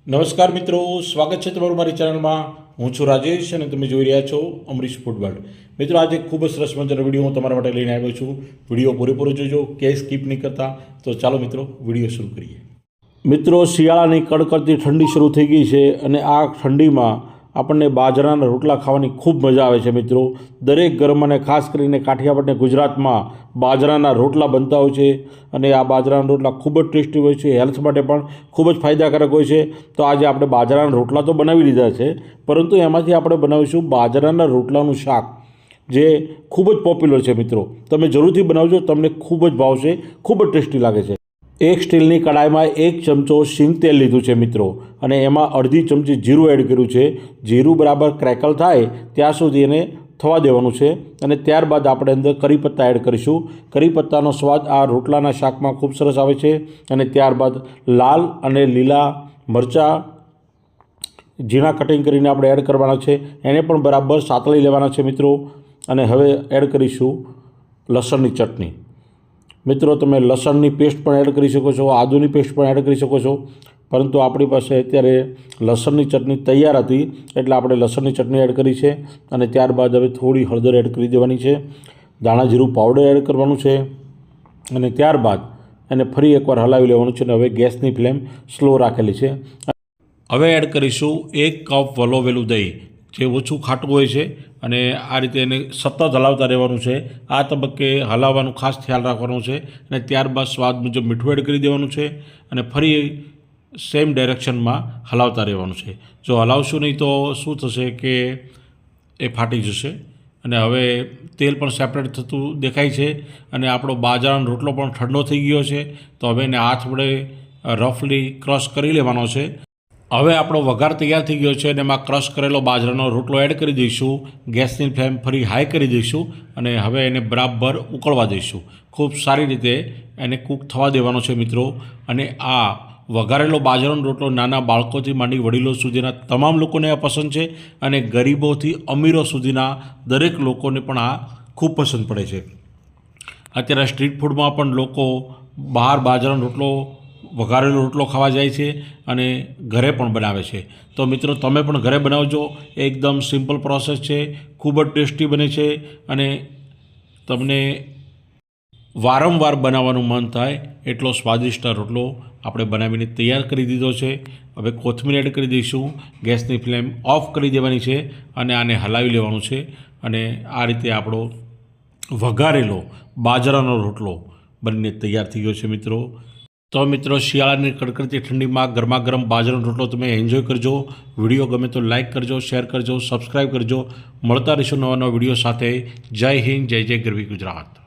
નમસ્કાર મિત્રો, સ્વાગત છે તમારું મારી ચેનલમાં। હું છું રાજેશ અને તમે જોઈ રહ્યા છો અમરીશ ફૂડ વર્લ્ડ। મિત્રો, આજે ખૂબ જ સરસ મજાનો વિડીયો હું તમારા માટે લઈને આવ્યો છું। વિડીયો પૂરેપૂરો જોજો, ક્યાંય સ્કીપ નહીં કરતા। તો ચાલો મિત્રો, વિડીયો શરૂ કરીએ। મિત્રો, શિયાળાની કડકડતી ઠંડી શરૂ થઈ ગઈ છે અને આ ઠંડીમાં આપણને બાજરાના રોટલા ખાવાની ખૂબ મજા આવે છે। મિત્રો, દરેક ઘરમાં અને ખાસ કરીને કાઠિયાવાડ અને ગુજરાતમાં બાજરાના રોટલા બનતા હોય છે અને આ બાજરાના રોટલા ખૂબ જ ટેસ્ટી હોય છે, હેલ્થ માટે પણ ખૂબ જ ફાયદાકારક હોય છે। તો આજે આપણે બાજરાના રોટલા તો બનાવી લીધા છે, પરંતુ એમાંથી આપણે બનાવીશું બાજરાના રોટલાનું શાક, જે ખૂબ જ પોપ્યુલર છે। મિત્રો, તમે જરૂરથી બનાવજો, તમને ખૂબ જ ભાવશે, ખૂબ જ ટેસ્ટી લાગે છે। એક સ્ટીલની કડાઈમાં 1 ચમચો સિંગ તેલ લીધું છે મિત્રો, અને એમાં અડધી ચમચી જીરું એડ કર્યું છે। જીરું બરાબર ક્રેકલ થાય ત્યાં સુધી એને થવા દેવાનું છે અને ત્યારબાદ આપણે અંદર કરી પત્તા એડ કરીશું। કરી પત્તાનો સ્વાદ આ રોટલાના શાકમાં ખૂબ સરસ આવે છે। અને ત્યારબાદ લાલ અને લીલા મરચાં ઝીણા કટિંગ કરીને આપણે એડ કરવાના છે, એને પણ બરાબર સાતળી લેવાના છે મિત્રો। અને હવે એડ કરીશું લસણની ચટણી। મિત્રો, તમે લસણની પેસ્ટ પણ એડ કરી શકો છો, આદુની પેસ્ટ પણ એડ કરી શકો છો, પરંતુ આપણી પાસે અત્યારે લસણની ચટણી તૈયાર હતી એટલે આપણે લસણની ચટણી એડ કરી છે। અને ત્યારબાદ હવે થોડી હળદર એડ કરી દેવાની છે, ધાણા જીરું પાવડર એડ કરવાનું છે અને ત્યારબાદ એને ફરી એકવાર હલાવી લેવાનું છે। અને હવે ગેસની ફ્લેમ સ્લો રાખેલી છે। હવે એડ કરીશું 1 કપ વલોવેલું દહીં, જે ઓછું ખાટું હોય છે, અને આ રીતે એને સતત હલાવતા રહેવાનું છે। આ તબક્કે હલાવવાનું ખાસ ખ્યાલ રાખવાનો છે અને ત્યારબાદ સ્વાદ મુજબ મીઠું એડ કરી દેવાનું છે અને ફરી સેમ ડાયરેક્શનમાં હલાવતા રહેવાનું છે। જો હલાવશું નહીં તો શું થશે કે એ ફાટી જશે। અને હવે તેલ પણ સેપરેટ થતું દેખાય છે અને આપણો બાજરાનો રોટલો પણ ઠંડો થઈ ગયો છે। તો હવે એને હાથ વડે રફલી ક્રશ કરી લેવાનો છે। હવે આપણો વઘાર તૈયાર થઈ ગયો છે અને એમાં ક્રશ કરેલો બાજરાનો રોટલો એડ કરી દઈશું। ગેસની ફ્લેમ ફરી હાઈ કરી દઈશું અને હવે એને બરાબર ઉકળવા દઈશું। ખૂબ સારી રીતે એને કૂક થવા દેવાનો છે મિત્રો। અને આ વઘારેલો બાજરાનો રોટલો નાના બાળકોથી માંડી વડીલો સુધીના તમામ લોકોને આ પસંદ છે અને ગરીબોથી અમીરો સુધીના દરેક લોકોને પણ આ ખૂબ પસંદ પડે છે। અત્યારે સ્ટ્રીટ ફૂડમાં પણ લોકો બહાર બાજરાનો રોટલો, વઘારેલો રોટલો ખાવા જાય છે અને ઘરે પણ બનાવે છે। તો મિત્રો, તમે પણ ઘરે બનાવજો, એકદમ સિમ્પલ પ્રોસેસ છે, ખૂબ જ ટેસ્ટી બને છે અને તમને વારંવાર બનાવવાનું મન થાય એટલો સ્વાદિષ્ટ રોટલો આપણે બનાવીને તૈયાર કરી દીધો છે। હવે કોથમીર એડ કરી દઈશું, ગેસની ફ્લેમ ઓફ કરી દેવાની છે અને આને હલાવી લેવાનું છે। અને આ રીતે આપણો વઘારેલો બાજરાનો રોટલો બનીને તૈયાર થઈ ગયો છે મિત્રો। તો મિત્રો, શિયાળાની કડકડતી ઠંડીમાં ગરમા ગરમ બાજરાનો રોટલો તમે એન્જોય કરજો। વિડીયો ગમે તો લાઇક કરજો, શેર કરજો, સબસ્ક્રાઈબ કરજો। મળતા રહીશું નવા નવા વિડીયો સાથે। જય હિન્દ, જય જય ગરવી ગુજરાત।